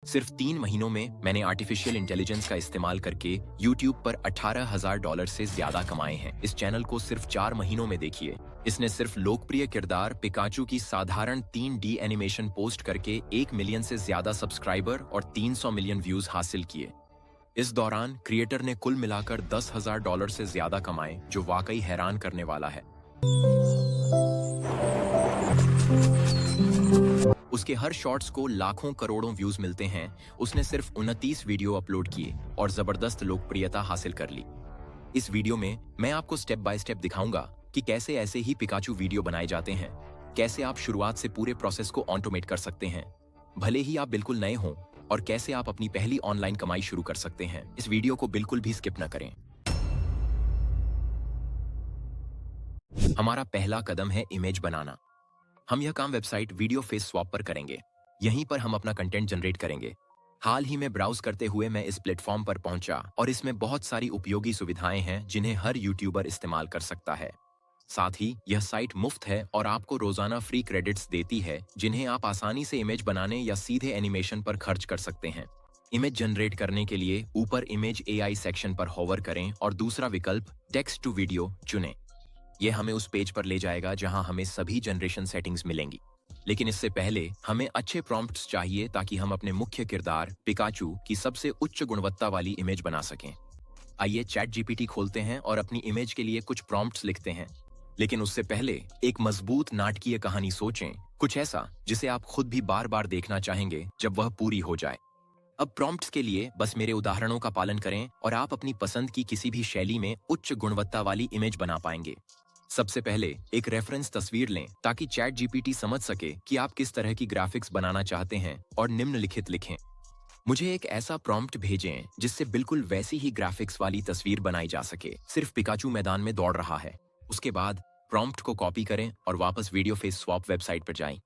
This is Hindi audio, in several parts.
सिर्फ 3 महीनों में मैंने आर्टिफिशियल इंटेलिजेंस का इस्तेमाल करके YouTube पर $18,000 से ज्यादा कमाए हैं। इस चैनल को सिर्फ 4 महीनों में देखिए। इसने सिर्फ लोकप्रिय किरदार पिकाचू की साधारण 3D एनिमेशन पोस्ट करके 1 मिलियन से ज्यादा सब्सक्राइबर और 300 मिलियन व्यूज हासिल किए। इस दौरान क्रिएटर ने कुल मिलाकर $10,000 से ज्यादा कमाए, जो वाकई हैरान करने वाला है। उसके हर शॉट्स को लाखों करोड़ों व्यूज मिलते हैं। उसने सिर्फ 29 वीडियो अपलोड किए और जबरदस्त लोकप्रियता हासिल कर ली। इस वीडियो में मैं आपको स्टेप बाय स्टेप दिखाऊंगा कि कैसे ऐसे ही पिकाचू वीडियो बनाए जाते हैं, कैसे आप शुरुआत से पूरे प्रोसेस को ऑटोमेट कर सकते हैं भले ही आप बिल्कुल नए हों, और कैसे आप अपनी पहली ऑनलाइन कमाई शुरू कर सकते हैं। इस वीडियो को बिल्कुल भी स्किप न करें। हमारा पहला कदम है इमेज बनाना। हम यह काम वेबसाइट वीडियो फेस स्वैप पर करेंगे। यहीं पर हम अपना कंटेंट जनरेट करेंगे। हाल ही में ब्राउज करते हुए मैं इस प्लेटफॉर्म पर पहुंचा और इसमें बहुत सारी उपयोगी सुविधाएं हैं जिन्हें हर यूट्यूबर इस्तेमाल कर सकता है। साथ ही यह साइट मुफ्त है और आपको रोजाना फ्री क्रेडिट्स देती है, जिन्हें आप आसानी से इमेज बनाने या सीधे एनिमेशन पर खर्च कर सकते हैं। इमेज जनरेट करने के लिए ऊपर इमेज AI सेक्शन पर होवर करें और दूसरा विकल्प टेक्स्ट टू वीडियो चुनें। यह हमें उस पेज पर ले जाएगा जहां हमें सभी जनरेशन सेटिंग्स मिलेंगी। लेकिन इससे पहले हमें अच्छे प्रॉम्प्ट्स चाहिए ताकि हम अपने मुख्य किरदार पिकाचू की सबसे उच्च गुणवत्ता वाली इमेज बना सकें। आइए चैट GPT खोलते हैं और अपनी इमेज के लिए कुछ प्रॉम्प्ट्स लिखते हैं। लेकिन उससे पहले एक मजबूत नाटकीय कहानी सोचें, कुछ ऐसा जिसे आप खुद भी बार बार देखना चाहेंगे जब वह पूरी हो जाए। अब प्रॉम्प्ट्स के लिए बस मेरे उदाहरणों का पालन करें और आप अपनी पसंद की किसी भी शैली में उच्च गुणवत्ता वाली इमेज बना पाएंगे। सबसे पहले एक रेफरेंस तस्वीर लें ताकि चैट GPT समझ सके कि आप किस तरह की ग्राफिक्स बनाना चाहते हैं, और निम्नलिखित लिखें। मुझे एक ऐसा प्रॉम्प्ट भेजें जिससे बिल्कुल वैसी ही ग्राफिक्स वाली तस्वीर बनाई जा सके, सिर्फ पिकाचू मैदान में दौड़ रहा है। उसके बाद प्रॉम्प्ट को कॉपी करें और वापस वीडियो फेस स्वैप वेबसाइट पर जाएं।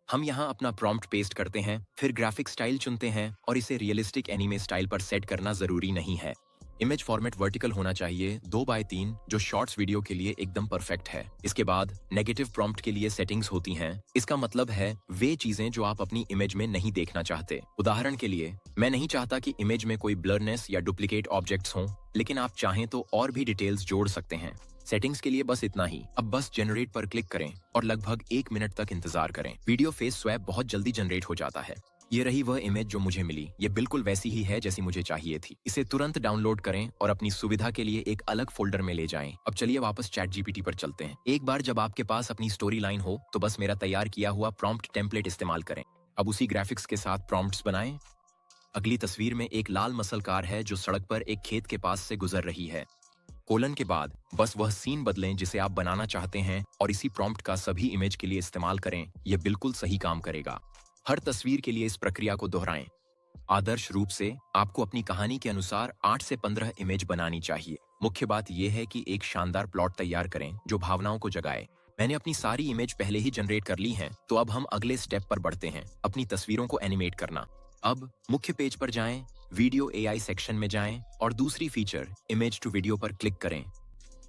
हम यहाँ अपना प्रॉम्प्ट पेस्ट करते हैं, फिर ग्राफिक स्टाइल चुनते हैं और इसे रियलिस्टिक एनीमे स्टाइल पर सेट करना जरूरी नहीं है। इमेज फॉर्मेट वर्टिकल होना चाहिए 2:3, जो शॉर्ट्स वीडियो के लिए एकदम परफेक्ट है। इसके बाद नेगेटिव प्रॉम्प्ट के लिए सेटिंग्स होती हैं। इसका मतलब है वे चीजें जो आप अपनी इमेज में नहीं देखना चाहते। उदाहरण के लिए, मैं नहीं चाहता कि इमेज में कोई ब्लरनेस या डुप्लीकेट ऑब्जेक्ट्स हों, लेकिन आप चाहें तो और भी डिटेल्स जोड़ सकते हैं। सेटिंग्स के लिए बस इतना ही। अब बस जनरेट पर क्लिक करें और लगभग 1 मिनट तक इंतजार करें। वीडियो फेस स्वैप बहुत जल्दी जनरेट हो जाता है। ये रही वह इमेज जो मुझे मिली। ये बिल्कुल वैसी ही है जैसी मुझे चाहिए थी। इसे तुरंत डाउनलोड करें और अपनी सुविधा के लिए एक अलग फोल्डर में ले जाएं। अब चलिए वापस चैट GPT पर चलते हैं। एक बार जब आपके पास अपनी स्टोरी लाइन हो तो बस मेरा तैयार किया हुआ प्रॉम्प्ट टेम्पलेट इस्तेमाल करें। अब उसी ग्राफिक्स के साथ प्रॉम्प्ट्स बनाएं। अगली तस्वीर में एक लाल मसल कार है जो सड़क पर एक खेत के पास से गुजर रही है। कोलन के बाद बस वह सीन बदलें जिसे आप बनाना चाहते हैं और इसी प्रॉम्प्ट का सभी इमेज के लिए इस्तेमाल करें। यह बिल्कुल सही काम करेगा। हर तस्वीर के लिए इस प्रक्रिया को दोहराएं। आदर्श रूप से आपको अपनी कहानी के अनुसार 8 से 15 इमेज बनानी चाहिए। मुख्य बात यह है कि एक शानदार प्लॉट तैयार करें जो भावनाओं को जगाए। मैंने अपनी सारी इमेज पहले ही जनरेट कर ली हैं, तो अब हम अगले स्टेप पर बढ़ते हैं, अपनी तस्वीरों को एनिमेट करना। अब मुख्य पेज पर जाएं, वीडियो AI सेक्शन में जाएं और दूसरी फीचर इमेज टू वीडियो पर क्लिक करें।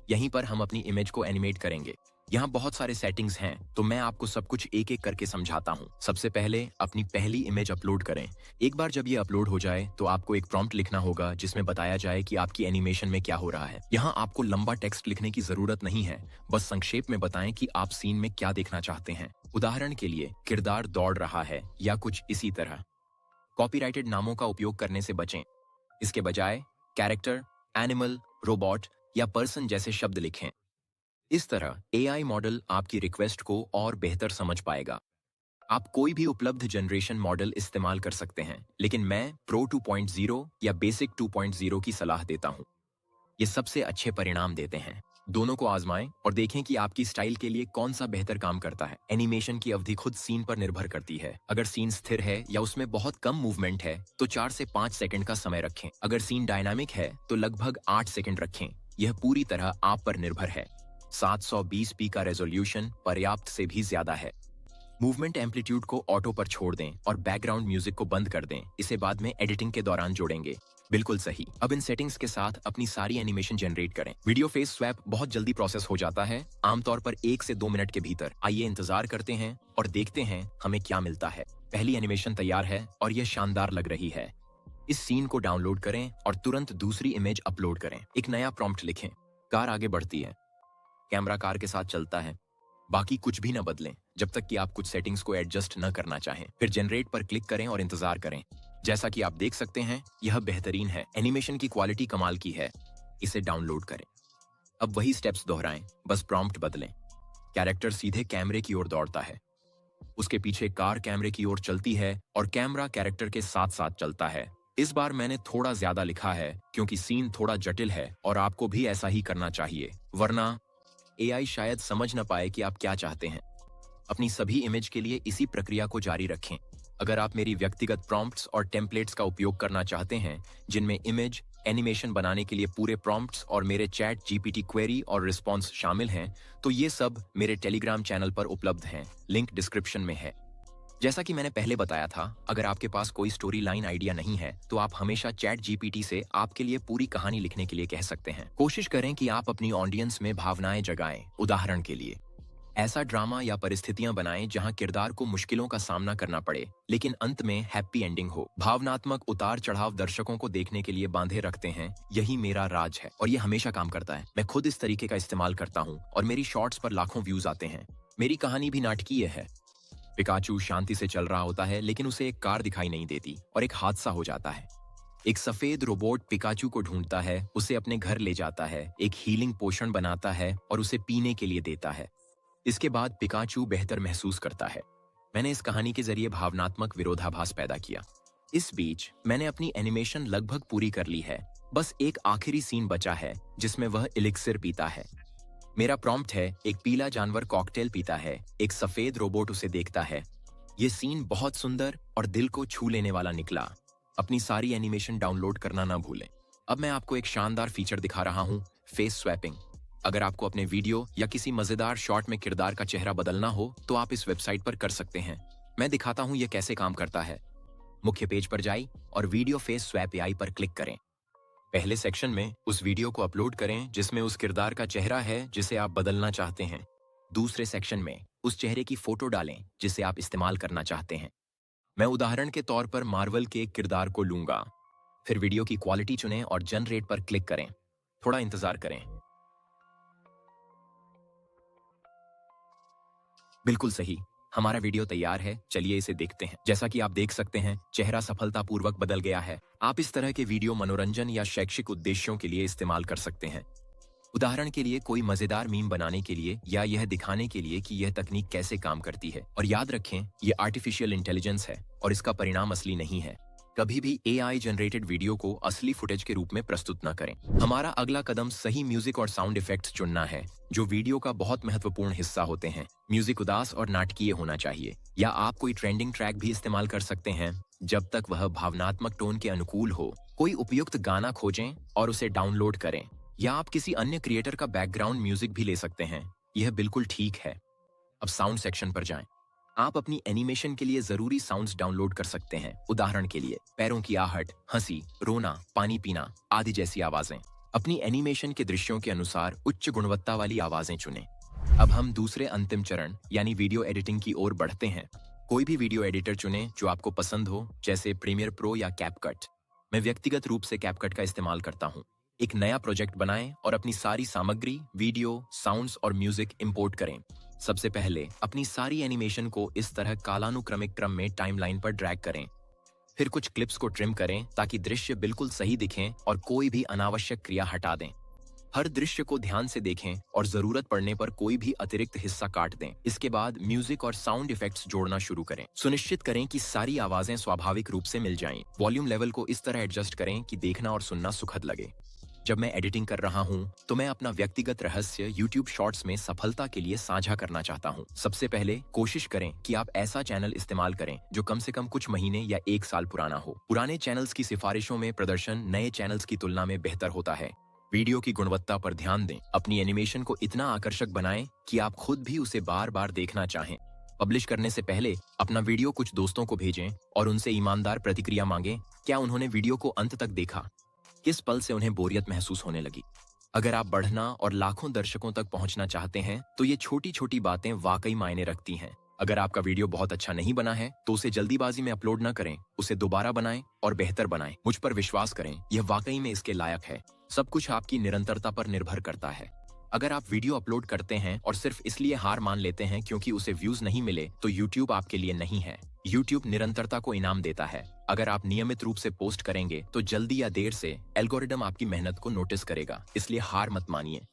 यहीं पर हम अपनी इमेज को एनिमेट करेंगे। यहाँ बहुत सारे सेटिंग्स हैं, तो मैं आपको सब कुछ एक एक करके समझाता हूँ। सबसे पहले अपनी पहली इमेज अपलोड करें। एक बार जब ये अपलोड हो जाए तो आपको एक प्रॉम्प्ट लिखना होगा जिसमें बताया जाए कि आपकी एनिमेशन में क्या हो रहा है। यहाँ आपको लंबा टेक्स्ट लिखने की जरूरत नहीं है, बस संक्षेप में बताएं कि आप सीन में क्या देखना चाहते हैं। उदाहरण के लिए, किरदार दौड़ रहा है या कुछ इसी तरह। कॉपीराइटेड नामों का उपयोग करने से बचें। इसके बजाय कैरेक्टर, एनिमल, रोबोट या पर्सन जैसे शब्द लिखें। इस तरह AI मॉडल आपकी रिक्वेस्ट को और बेहतर समझ पाएगा। आप कोई भी उपलब्ध जनरेशन मॉडल इस्तेमाल कर सकते हैं, लेकिन मैं प्रो 2.0 या बेसिक 2.0 की सलाह देता हूं। ये सबसे अच्छे परिणाम देते हैं। दोनों को आजमाएं और देखें कि आपकी स्टाइल के लिए कौन सा बेहतर काम करता है। एनिमेशन की अवधि खुद सीन पर निर्भर करती है। अगर सीन स्थिर है या उसमें बहुत कम मूवमेंट है तो 4 से 5 सेकंड का समय रखें। अगर सीन डायनामिक है तो लगभग 8 सेकंड रखें। यह पूरी तरह आप पर निर्भर है। 720p का रेजोल्यूशन पर्याप्त से भी ज्यादा है। मूवमेंट एम्पलीट्यूड को ऑटो पर छोड़ दें और बैकग्राउंड म्यूजिक को बंद कर दें। इसे बाद में एडिटिंग के दौरान जोड़ेंगे। बिल्कुल सही। अब इन सेटिंग्स के साथ अपनी सारी एनिमेशन जनरेट करें। वीडियो फेस स्वैप बहुत जल्दी प्रोसेस हो जाता है, आमतौर पर 1 से 2 मिनट के भीतर। आइए इंतजार करते हैं और देखते हैं हमें क्या मिलता है। पहली एनिमेशन तैयार है और यह शानदार लग रही है। इस सीन को डाउनलोड करें और तुरंत दूसरी इमेज अपलोड करें। एक नया प्रॉम्प्ट लिखें। कार आगे बढ़ती है, कैमरा कार के साथ चलता है, बाकी कुछ भी न बदलें जब तक कि आप कुछ सेटिंग्स को एडजस्ट न करना चाहें। फिर जनरेट पर क्लिक करें और इंतजार करें। जैसा कि आप देख सकते हैं, यह बेहतरीन है। एनिमेशन की क्वालिटी कमाल की है। इसे डाउनलोड करें। अब वही स्टेप्स दोहराएं, बस प्रॉम्प्ट बदलें। कैरेक्टर सीधे कैमरे की ओर दौड़ता है, उसके पीछे कार कैमरे की ओर चलती है और कैमरा कैरेक्टर के साथ साथ चलता है। इस बार मैंने थोड़ा ज्यादा लिखा है क्योंकि सीन थोड़ा जटिल है और आपको भी ऐसा ही करना चाहिए, वरना एआई शायद समझ न पाए कि आप क्या चाहते हैं। अपनी सभी इमेज के लिए इसी प्रक्रिया को जारी रखें। अगर आप मेरी व्यक्तिगत प्रॉम्प्ट्स और टेम्पलेट्स का उपयोग करना चाहते हैं, जिनमें इमेज एनिमेशन बनाने के लिए पूरे प्रॉम्प्ट्स और मेरे चैट जीपीटी क्वेरी और रिस्पॉन्स शामिल हैं, तो ये सब मेरे टेलीग्राम चैनल पर उपलब्ध हैं। लिंक डिस्क्रिप्शन में है। जैसा कि मैंने पहले बताया था, अगर आपके पास कोई स्टोरी लाइन आइडिया नहीं है तो आप हमेशा चैट जीपीटी से आपके लिए पूरी कहानी लिखने के लिए कह सकते हैं। कोशिश करें कि आप अपनी ऑडियंस में भावनाएं जगाएं। उदाहरण के लिए, ऐसा ड्रामा या परिस्थितियां बनाएं जहां किरदार को मुश्किलों का सामना करना पड़े लेकिन अंत में हैप्पी एंडिंग हो। भावनात्मक उतार चढ़ाव दर्शकों को देखने के लिए बांधे रखते हैं। यही मेरा राज है और ये हमेशा काम करता है। मैं खुद इस तरीके का इस्तेमाल करता हूँ और मेरी शॉर्ट्स पर लाखों व्यूज आते हैं। मेरी कहानी भी नाटकीय है। पिकाचू शांति से चल रहा होता है लेकिन उसे एक कार दिखाई नहीं देती और एक हादसा हो जाता है। एक सफेद रोबोट पिकाचू को ढूंढता है, उसे अपने घर ले जाता है, एक हीलिंग पोषण बनाता है और उसे पीने के लिए देता है। इसके बाद पिकाचू बेहतर महसूस करता है। मैंने इस कहानी के जरिए भावनात्मक विरोधाभास पैदा किया। इस बीच मैंने अपनी एनिमेशन लगभग पूरी कर ली है। बस एक आखिरी सीन बचा है जिसमें वह एलिक्सिर पीता है। मेरा प्रॉम्प्ट है, एक पीला जानवर कॉकटेल पीता है, एक सफेद रोबोट उसे देखता है। ये सीन बहुत सुंदर और दिल को छू लेने वाला निकला। अपनी सारी एनिमेशन डाउनलोड करना ना भूलें। अब मैं आपको एक शानदार फीचर दिखा रहा हूँ, फेस स्वैपिंग। अगर आपको अपने वीडियो या किसी मजेदार शॉट में किरदार का चेहरा बदलना हो तो आप इस वेबसाइट पर कर सकते हैं। मैं दिखाता हूँ ये कैसे काम करता है। मुख्य पेज पर जाइए और वीडियो फेस स्वैप एआई पर क्लिक करें। पहले सेक्शन में उस वीडियो को अपलोड करें जिसमें उस किरदार का चेहरा है जिसे आप बदलना चाहते हैं। दूसरे सेक्शन में उस चेहरे की फोटो डालें जिसे आप इस्तेमाल करना चाहते हैं। मैं उदाहरण के तौर पर मार्वल के एक किरदार को लूंगा। फिर वीडियो की क्वालिटी चुनें और जनरेट पर क्लिक करें। थोड़ा इंतजार करें। बिल्कुल सही, हमारा वीडियो तैयार है। चलिए इसे देखते हैं। जैसा कि आप देख सकते हैं, चेहरा सफलतापूर्वक बदल गया है। आप इस तरह के वीडियो मनोरंजन या शैक्षिक उद्देश्यों के लिए इस्तेमाल कर सकते हैं। उदाहरण के लिए कोई मजेदार मीम बनाने के लिए या यह दिखाने के लिए कि यह तकनीक कैसे काम करती है। और याद रखें, यह आर्टिफिशियल इंटेलिजेंस है और इसका परिणाम असली नहीं है। कभी भी एआई जनरेटेड वीडियो को असली फुटेज के रूप में प्रस्तुत न करें। हमारा अगला कदम सही म्यूजिक और साउंड इफेक्ट्स चुनना है जो वीडियो का बहुत महत्वपूर्ण हिस्सा होते हैं। म्यूजिक उदास और नाटकीय होना चाहिए, या आप कोई ट्रेंडिंग ट्रैक भी इस्तेमाल कर सकते हैं जब तक वह भावनात्मक टोन के अनुकूल हो। कोई उपयुक्त गाना खोजें और उसे डाउनलोड करें, या आप किसी अन्य क्रिएटर का बैकग्राउंड म्यूजिक भी ले सकते हैं। यह बिल्कुल ठीक है। अब साउंड सेक्शन पर जाएं। आप अपनी एनिमेशन के लिए जरूरी साउंड्स डाउनलोड कर सकते हैं। उदाहरण के लिए पैरों की आहट, हंसी, रोना, पानी पीना आदि जैसी आवाजें। अपनी एनिमेशन के दृश्यों के अनुसार उच्च गुणवत्ता वाली आवाजें चुनें। अब हम दूसरे अंतिम चरण यानी वीडियो एडिटिंग की ओर बढ़ते हैं। कोई भी वीडियो एडिटर चुनें जो आपको पसंद हो, जैसे प्रीमियर प्रो या कैपकट। मैं व्यक्तिगत रूप से कैपकट का इस्तेमाल करता हूँ। एक नया प्रोजेक्ट बनाएं और अपनी सारी सामग्री, वीडियो, साउंड्स और म्यूजिक इंपोर्ट करें। सबसे पहले अपनी सारी एनिमेशन को इस तरह कालानुक्रमिक क्रम में टाइमलाइन पर ड्रैग करें। फिर कुछ क्लिप्स को ट्रिम करें ताकि दृश्य बिल्कुल सही दिखें और कोई भी अनावश्यक क्रिया हटा दें। हर दृश्य को ध्यान से देखें और जरूरत पड़ने पर कोई भी अतिरिक्त हिस्सा काट दें। इसके बाद म्यूजिक और साउंड इफेक्ट्स जोड़ना शुरू करें। सुनिश्चित करें कि सारी आवाजें स्वाभाविक रूप से मिल जाएं। वॉल्यूम लेवल को इस तरह एडजस्ट करें कि देखना और सुनना सुखद लगे। जब मैं एडिटिंग कर रहा हूं तो मैं अपना व्यक्तिगत रहस्य YouTube शॉर्ट्स में सफलता के लिए साझा करना चाहता हूं। सबसे पहले कोशिश करें कि आप ऐसा चैनल इस्तेमाल करें जो कम से कम कुछ महीने या 1 साल पुराना हो। पुराने चैनल्स की सिफारिशों में प्रदर्शन नए चैनल्स की तुलना में बेहतर होता है। वीडियो की गुणवत्ता पर ध्यान दें। अपनी एनिमेशन को इतना आकर्षक बनाएं कि आप खुद भी उसे बार बार देखना चाहें। पब्लिश करने से पहले अपना वीडियो कुछ दोस्तों को भेजें और उनसे ईमानदार प्रतिक्रिया मांगें। क्या उन्होंने वीडियो को अंत तक देखा? किस पल से उन्हें बोरियत महसूस होने लगी? अगर आप बढ़ना और लाखों दर्शकों तक पहुंचना चाहते हैं तो ये छोटी छोटी बातें वाकई मायने रखती हैं। अगर आपका वीडियो बहुत अच्छा नहीं बना है तो उसे जल्दीबाजी में अपलोड ना करें, उसे दोबारा बनाएं और बेहतर बनाएं। मुझ पर विश्वास करें, यह वाकई में इसके लायक है। सब कुछ आपकी निरंतरता पर निर्भर करता है। अगर आप वीडियो अपलोड करते हैं और सिर्फ इसलिए हार मान लेते हैं क्योंकि उसे व्यूज नहीं मिले, तो YouTube आपके लिए नहीं है। YouTube निरंतरता को इनाम देता है। अगर आप नियमित रूप से पोस्ट करेंगे तो जल्दी या देर से एल्गोरिदम आपकी मेहनत को नोटिस करेगा, इसलिए हार मत मानिए।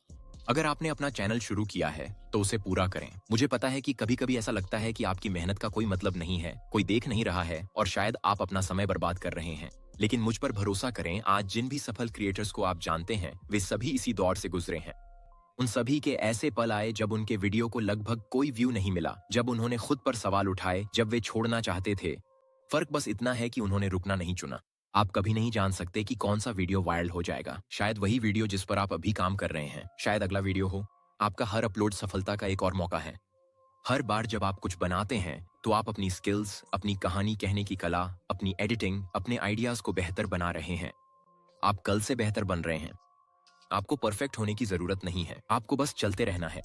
अगर आपने अपना चैनल शुरू किया है तो उसे पूरा करें। मुझे पता है कि कभी कभी ऐसा लगता है कि आपकी मेहनत का कोई मतलब नहीं है, कोई देख नहीं रहा है और शायद आप अपना समय बर्बाद कर रहे हैं। लेकिन मुझ पर भरोसा करें, आज जिन भी सफल क्रिएटर्स को आप जानते हैं वे सभी इसी दौर से गुजरे हैं। उन सभी के ऐसे पल आए जब उनके वीडियो को लगभग कोई व्यू नहीं मिला, जब उन्होंने खुद पर सवाल उठाए, जब वे छोड़ना चाहते थे। फर्क बस इतना है कि उन्होंने रुकना नहीं चुना। आप कभी नहीं जान सकते कि कौन सा वीडियो वायरल हो जाएगा। शायद वही वीडियो जिस पर आप अभी काम कर रहे हैं, शायद अगला वीडियो हो। आपका हर अपलोड सफलता का एक और मौका है। हर बार जब आप कुछ बनाते हैं तो आप अपनी स्किल्स, अपनी कहानी कहने की कला, अपनी एडिटिंग, अपने आइडियाज को बेहतर बना रहे हैं। आप कल से बेहतर बन रहे हैं। आपको परफेक्ट होने की जरूरत नहीं है, आपको बस चलते रहना है।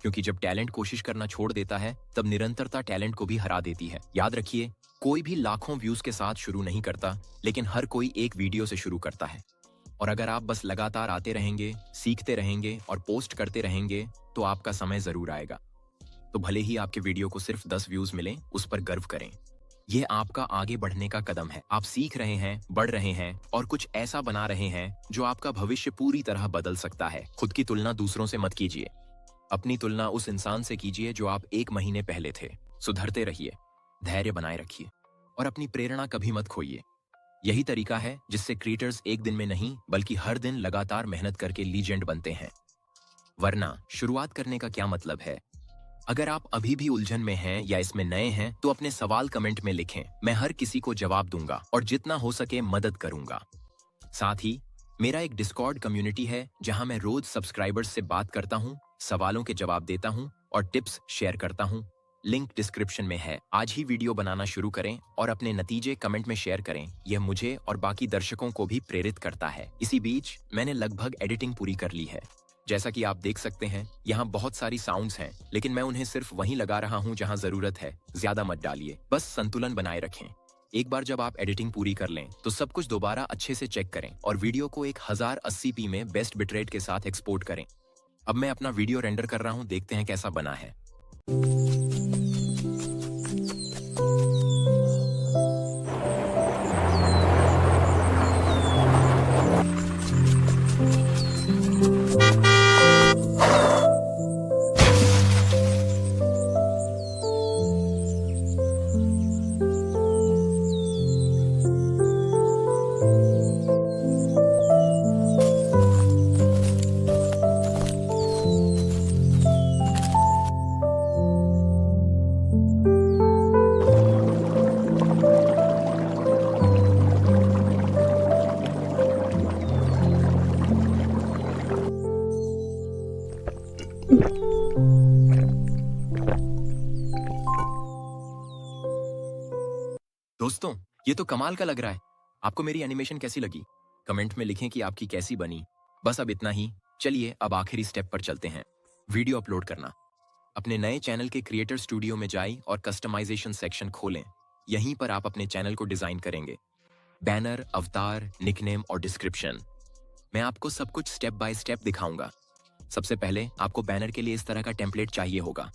क्योंकि जब टैलेंट कोशिश करना छोड़ देता है तब निरंतरता टैलेंट को भी हरा देती है। याद रखिए, कोई भी लाखों व्यूज के साथ शुरू नहीं करता, लेकिन हर कोई एक वीडियो से शुरू करता है। और अगर आप बस लगातार आते रहेंगे, सीखते रहेंगे और पोस्ट करते रहेंगे तो आपका समय जरूर आएगा। तो भले ही आपके वीडियो को सिर्फ 10 व्यूज मिले, उस पर गर्व करें। यह आपका आगे बढ़ने का कदम है। आप सीख रहे हैं, बढ़ रहे हैं और कुछ ऐसा बना रहे हैं जो आपका भविष्य पूरी तरह बदल सकता है। खुद की तुलना दूसरों से मत कीजिए। अपनी तुलना उस इंसान से कीजिए जो आप 1 महीने पहले थे। सुधरते रहिए, धैर्य बनाए रखिए और अपनी प्रेरणा कभी मत खोइए। यही तरीका है जिससे क्रिएटर्स एक दिन में नहीं बल्कि हर दिन लगातार मेहनत करके लीजेंड बनते हैं। वरना शुरुआत करने का क्या मतलब है? अगर आप अभी भी उलझन में हैं या इसमें नए हैं तो अपने सवाल कमेंट में लिखें। मैं हर किसी को जवाब दूंगा और जितना हो सके मदद करूंगा। साथ ही मेरा एक डिस्कॉर्ड कम्युनिटी है जहां मैं रोज सब्सक्राइबर्स से बात करता हूं, सवालों के जवाब देता हूं और टिप्स शेयर करता हूं। लिंक डिस्क्रिप्शन में है। आज ही वीडियो बनाना शुरू करें और अपने नतीजे कमेंट में शेयर करें। यह मुझे और बाकी दर्शकों को भी प्रेरित करता है। इसी बीच मैंने लगभग एडिटिंग पूरी कर ली है। जैसा कि आप देख सकते हैं, यहाँ बहुत सारी साउंड्स हैं, लेकिन मैं उन्हें सिर्फ वहीं लगा रहा हूँ जहाँ जरूरत है। ज्यादा मत डालिए, बस संतुलन बनाए रखें। एक बार जब आप एडिटिंग पूरी कर लें तो सब कुछ दोबारा अच्छे से चेक करें और वीडियो को एक 1080p में बेस्ट बिटरेट के साथ एक्सपोर्ट करें। अब मैं अपना वीडियो रेंडर कर रहा हूँ, देखते हैं कैसा बना है। दोस्तों, ये तो कमाल का लग रहा है। आपको मेरी एनिमेशन कैसी लगी? कमेंट में लिखें कि आपकी कैसी बनी। बस अब इतना ही। चलिए अब आखिरी स्टेप पर चलते हैं, वीडियो अपलोड करना। अपने नए चैनल के क्रिएटर स्टूडियो में जाएं और कस्टमाइजेशन सेक्शन खोलें। यहीं पर आप अपने चैनल को डिजाइन करेंगे। बैनर, अवतार, निकनेम और डिस्क्रिप्शन। मैं आपको सब कुछ स्टेप बाय स्टेप दिखाऊंगा। सबसे पहले आपको बैनर के लिए इस तरह का टेम्पलेट चाहिए होगा।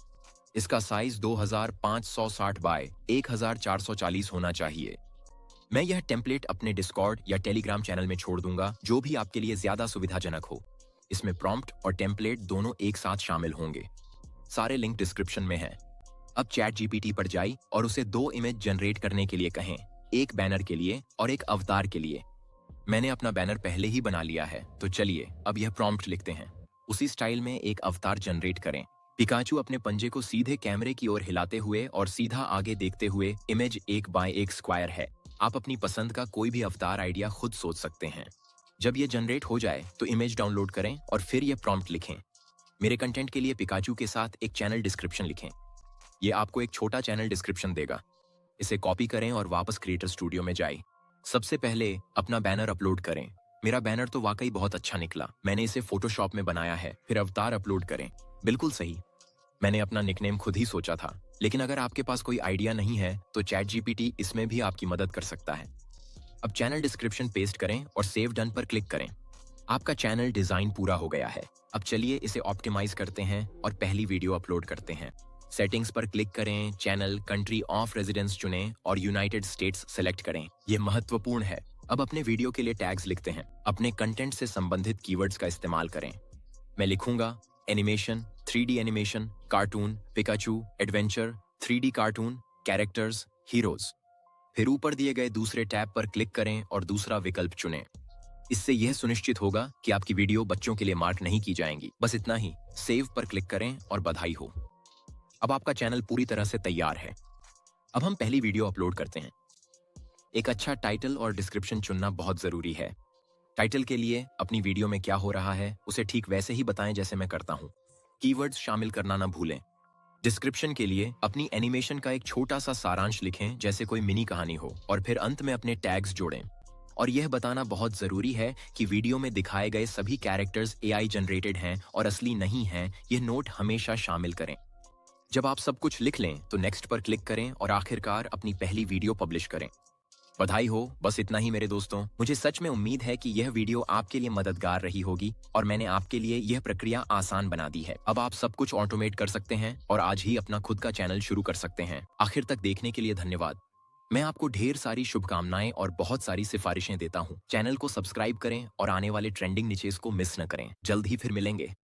इसका साइज 2560 बाय 1440 होना चाहिए। मैं यह टेम्पलेट अपने डिस्कॉर्ड या टेलीग्राम चैनल में छोड़ दूंगा, जो भी आपके लिए ज्यादा सुविधाजनक हो। इसमें प्रॉम्प्ट और टेम्पलेट दोनों एक साथ शामिल होंगे। सारे लिंक डिस्क्रिप्शन में हैं। अब चैट जीपीटी पर जाइए और उसे 2 इमेज जनरेट करने के लिए कहें, एक बैनर के लिए और एक अवतार के लिए। मैंने अपना बैनर पहले ही बना लिया है, तो चलिए अब यह प्रॉम्प्ट लिखते हैं। उसी स्टाइल में एक अवतार जनरेट करें। पिकाचू अपने पंजे को सीधे कैमरे की ओर हिलाते हुए और सीधा आगे देखते हुए इमेज 1 बाय 1 स्क्वायर है। आप अपनी पसंद का कोई भी अवतार आइडिया खुद सोच सकते हैं। जब ये जनरेट हो जाए तो इमेज डाउनलोड करें और फिर यह प्रॉम्प्ट लिखें। मेरे कंटेंट के लिए पिकाचू के साथ एक चैनल डिस्क्रिप्शन लिखें। ये आपको एक छोटा चैनल डिस्क्रिप्शन देगा। इसे कॉपी करें और वापस क्रिएटर स्टूडियो में जाएं। सबसे पहले अपना बैनर अपलोड करें। मेरा बैनर तो वाकई बहुत अच्छा निकला। मैंने इसे फोटोशॉप में बनाया है। फिर अवतार अपलोड करें। बिल्कुल सही। मैंने अपना निकनेम खुद ही सोचा था। लेकिन अगर आपके पास कोई आइडिया नहीं है तो चैट जीपीटी इसमें भी आपकी मदद कर सकता है। अब चैनल डिस्क्रिप्शन पेस्ट करें और सेव डन पर क्लिक करें। आपका चैनल डिजाइन पूरा हो गया है। अब चलिए इसे ऑप्टिमाइज करते हैं और पहली वीडियो अपलोड करते हैं। सेटिंग्स पर क्लिक करें, चैनल कंट्री ऑफ रेजिडेंस चुनें और यूनाइटेड स्टेट्स सेलेक्ट करें। यह महत्वपूर्ण है। अब अपने वीडियो के लिए टैग्स लिखते हैं। अपने कंटेंट से संबंधित कीवर्ड्स का इस्तेमाल करें। मैं लिखूंगा animation, 3D animation, cartoon, Pikachu, adventure, 3D cartoon, characters, heroes. फिर ऊपर दिए गए दूसरे टैब पर क्लिक करें और दूसरा विकल्प चुनें। इससे यह सुनिश्चित होगा कि आपकी वीडियो बच्चों के लिए मार्क नहीं की जाएंगी। बस इतना ही। सेव पर क्लिक करें और बधाई हो, अब आपका चैनल पूरी तरह से तैयार है। अब हम पहली वीडियो अपलोड करते हैं। एक अच्छा टाइटल और डिस्क्रिप्शन चुनना बहुत जरूरी है। टाइटल के लिए अपनी वीडियो में क्या हो रहा है उसे ठीक वैसे ही बताएं जैसे मैं करता हूं। कीवर्ड्स शामिल करना ना भूलें। डिस्क्रिप्शन के लिए अपनी एनिमेशन का एक छोटा सा सारांश लिखें जैसे कोई मिनी कहानी हो, और फिर अंत में अपने टैग्स जोड़ें। और यह बताना बहुत जरूरी है कि वीडियो में दिखाए गए सभी कैरेक्टर्स एआई जनरेटेड हैं और असली नहीं हैं। यह नोट हमेशा शामिल करें। जब आप सब कुछ लिख लें तो नेक्स्ट पर क्लिक करें और आखिरकार अपनी पहली वीडियो पब्लिश करें। बधाई हो। बस इतना ही मेरे दोस्तों। मुझे सच में उम्मीद है कि यह वीडियो आपके लिए मददगार रही होगी और मैंने आपके लिए यह प्रक्रिया आसान बना दी है। अब आप सब कुछ ऑटोमेट कर सकते हैं और आज ही अपना खुद का चैनल शुरू कर सकते हैं। आखिर तक देखने के लिए धन्यवाद। मैं आपको ढेर सारी शुभकामनाएं और बहुत सारी सिफारिशें देता हूं। चैनल को सब्सक्राइब करें और आने वाले ट्रेंडिंग नीचेस को मिस न करें। जल्द ही फिर मिलेंगे।